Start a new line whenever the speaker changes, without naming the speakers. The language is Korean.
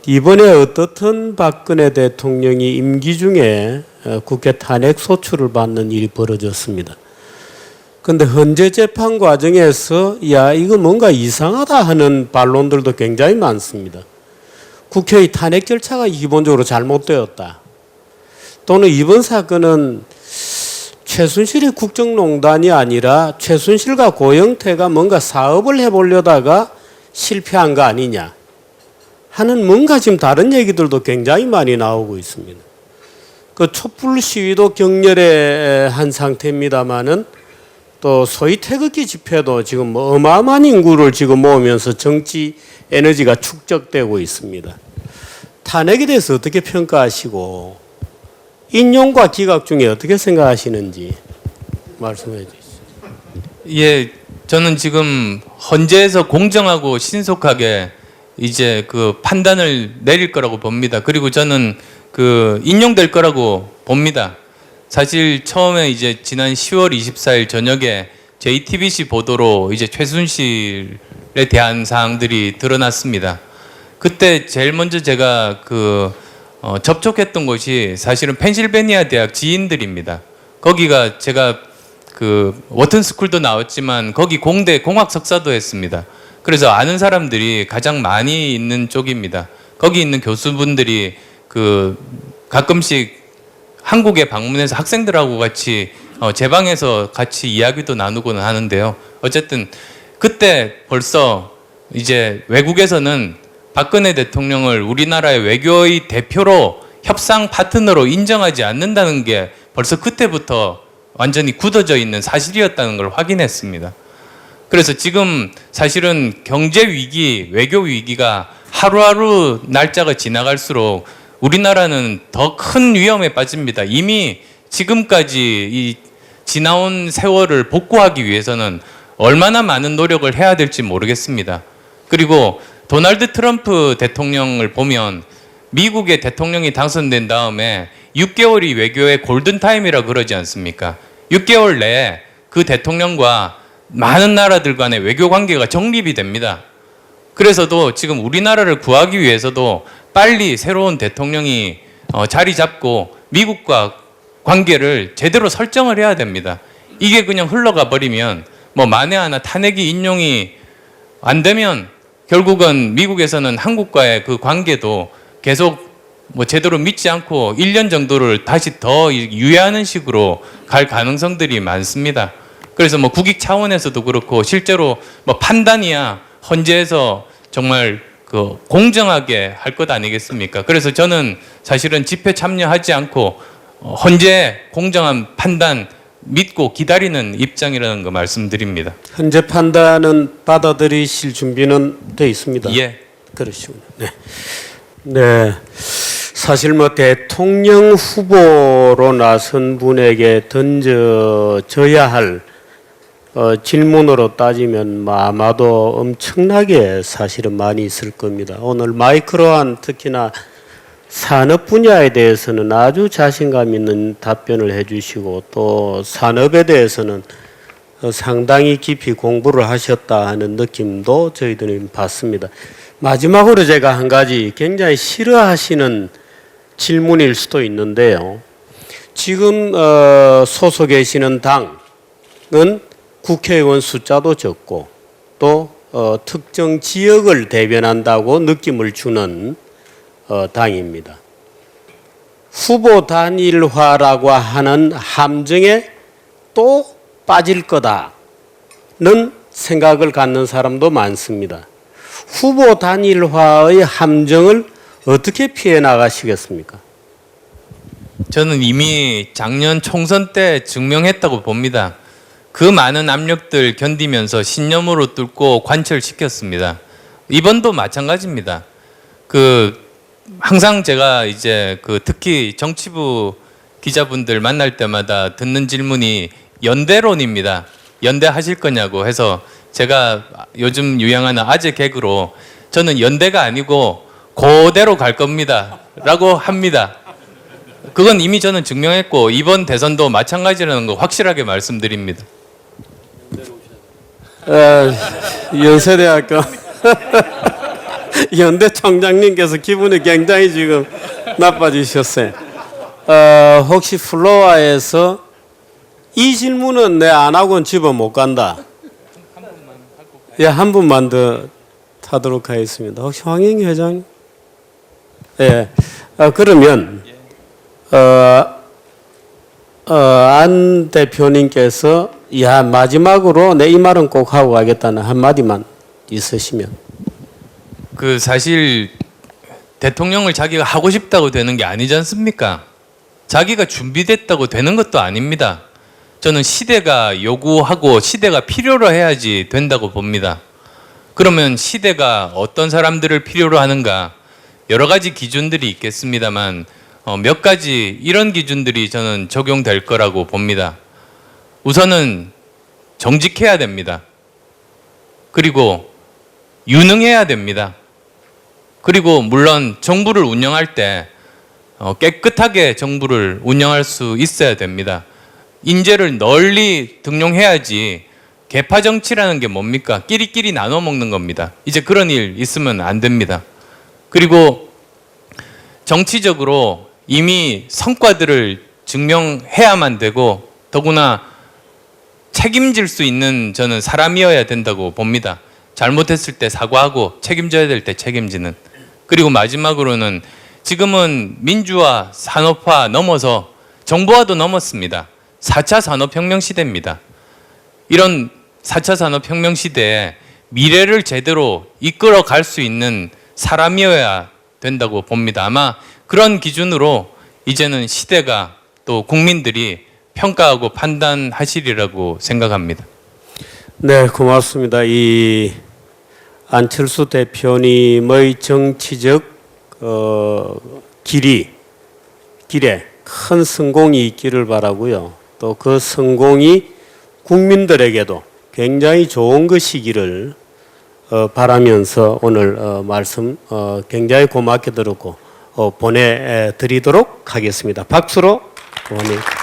이번에 어떻든 박근혜 대통령이 임기 중에 국회 탄핵 소추를 받는 일이 벌어졌습니다. 그런데 헌재 재판 과정에서 야 이거 뭔가 이상하다 하는 반론들도 굉장히 많습니다. 국회의 탄핵 절차가 기본적으로 잘못되었다. 또는 이번 사건은 최순실의 국정농단이 아니라 최순실과 고영태가 뭔가 사업을 해보려다가 실패한 거 아니냐 하는 뭔가 지금 다른 얘기들도 굉장히 많이 나오고 있습니다. 그 촛불 시위도 격렬한 상태입니다만은 또 소위 태극기 집회도 지금 뭐 어마어마한 인구를 지금 모으면서 정치 에너지가 축적되고 있습니다. 탄핵에 대해서 어떻게 평가하시고 인용과 기각 중에 어떻게 생각하시는지 말씀해 주시죠.
예, 저는 지금 헌재에서 공정하고 신속하게 이제 그 판단을 내릴 거라고 봅니다. 그리고 저는 그 인용될 거라고 봅니다. 사실 처음에 이제 지난 10월 24일 저녁에 JTBC 보도로 이제 최순실에 대한 사항들이 드러났습니다. 그때 제일 먼저 제가 접촉했던 곳이 사실은 펜실베니아 대학 지인들입니다. 거기가 제가 그 워튼 스쿨도 나왔지만 거기 공대 공학 석사도 했습니다. 그래서 아는 사람들이 가장 많이 있는 쪽입니다. 거기 있는 교수분들이 그 가끔씩 한국에 방문해서 학생들하고 같이 제 방에서 같이 이야기도 나누고는 하는데요. 어쨌든 그때 벌써 이제 외국에서는 박근혜 대통령을 우리나라의 외교의 대표로 협상 파트너로 인정하지 않는다는 게 벌써 그때부터 완전히 굳어져 있는 사실이었다는 걸 확인했습니다. 그래서 지금 사실은 경제 위기, 외교 위기가 하루하루 날짜가 지나갈수록 우리나라는 더 큰 위험에 빠집니다. 이미 지금까지 이 지나온 세월을 복구하기 위해서는 얼마나 많은 노력을 해야 될지 모르겠습니다. 그리고 도널드 트럼프 대통령을 보면 미국의 대통령이 당선된 다음에 6개월이 외교의 골든타임이라 그러지 않습니까? 6개월 내에 그 대통령과 많은 나라들 간의 외교 관계가 정립이 됩니다. 그래서도 지금 우리나라를 구하기 위해서도 빨리 새로운 대통령이 자리 잡고 미국과 관계를 제대로 설정을 해야 됩니다. 이게 그냥 흘러가 버리면 뭐 만에 하나 탄핵이 인용이 안 되면 결국은 미국에서는 한국과의 그 관계도 계속 뭐 제대로 믿지 않고 1년 정도를 다시 더 유예하는 식으로 갈 가능성들이 많습니다. 그래서 뭐 국익 차원에서도 그렇고 실제로 뭐 판단이야 헌재에서 정말 그 공정하게 할 것 아니겠습니까? 그래서 저는 사실은 집회 참여하지 않고 헌재 공정한 판단 믿고 기다리는 입장이라는 거 말씀드립니다.
현재 판단은 받아들이실 준비는 돼 있습니다.
예.
그러시군요. 네. 네. 사실 뭐 대통령 후보로 나선 분에게 던져져야 할 질문으로 따지면 뭐 아마도 엄청나게 사실은 많이 있을 겁니다. 오늘 마이크로한 특히나 산업 분야에 대해서는 아주 자신감 있는 답변을 해주시고 또 산업에 대해서는 상당히 깊이 공부를 하셨다 하는 느낌도 저희들은 받습니다. 마지막으로 제가 한 가지 굉장히 싫어하시는 질문일 수도 있는데요. 지금 소속해 계시는 당은 국회의원 숫자도 적고 또 특정 지역을 대변한다고 느낌을 주는 당입니다. 후보 단일화라고 하는 함정에 또 빠질 거다는 생각을 갖는 사람도 많습니다. 후보 단일화의 함정을 어떻게 피해 나가시겠습니까?
저는 이미 작년 총선 때 증명했다고 봅니다. 그 많은 압력들 견디면서 신념으로 뚫고 관철시켰습니다. 이번도 마찬가지입니다. 항상 제가 이제 특히 정치부 기자분들 만날 때마다 듣는 질문이 연대론입니다. 연대하실 거냐고 해서 제가 요즘 유행하는 아재 개그로 저는 연대가 아니고 그대로 갈 겁니다 라고 합니다. 그건 이미 저는 증명했고 이번 대선도 마찬가지라는 거 확실하게 말씀드립니다.
연세대학교 연대 총장님께서 기분이 굉장히 지금 나빠지셨어요. 혹시 플로아에서 이 질문은 내 안 하고는 집에 못 간다. 예, 한 분만 더 하도록 하겠습니다. 혹시 황영희 회장님? 예. 그러면 안 대표님께서 마지막으로 내 이 말은 꼭 하고 가겠다는 한마디만 있으시면.
그 사실 대통령을 자기가 하고 싶다고 되는 게 아니지 않습니까? 자기가 준비됐다고 되는 것도 아닙니다. 저는 시대가 요구하고 시대가 필요로 해야지 된다고 봅니다. 그러면 시대가 어떤 사람들을 필요로 하는가? 여러 가지 기준들이 있겠습니다만 몇 가지 이런 기준들이 저는 적용될 거라고 봅니다. 우선은 정직해야 됩니다. 그리고 유능해야 됩니다. 그리고 물론 정부를 운영할 때 깨끗하게 정부를 운영할 수 있어야 됩니다. 인재를 널리 등용해야지 계파 정치라는 게 뭡니까? 끼리끼리 나눠 먹는 겁니다. 이제 그런 일 있으면 안 됩니다. 그리고 정치적으로 이미 성과들을 증명해야만 되고 더구나 책임질 수 있는 저는 사람이어야 된다고 봅니다. 잘못했을 때 사과하고 책임져야 될 때 책임지는. 그리고 마지막으로는 지금은 민주화, 산업화 넘어서 정보화도 넘었습니다. 4차 산업혁명 시대입니다. 이런 4차 산업혁명 시대에 미래를 제대로 이끌어 갈 수 있는 사람이어야 된다고 봅니다. 아마 그런 기준으로 이제는 시대가 또 국민들이 평가하고 판단하시리라고 생각합니다.
네, 고맙습니다. 이 안철수 대표님의 정치적 길에 큰 성공이 있기를 바라고요. 또 그 성공이 국민들에게도 굉장히 좋은 것이기를 바라면서 오늘 말씀 굉장히 고맙게 들었고 보내드리도록 하겠습니다. 박수로 보내드립니다.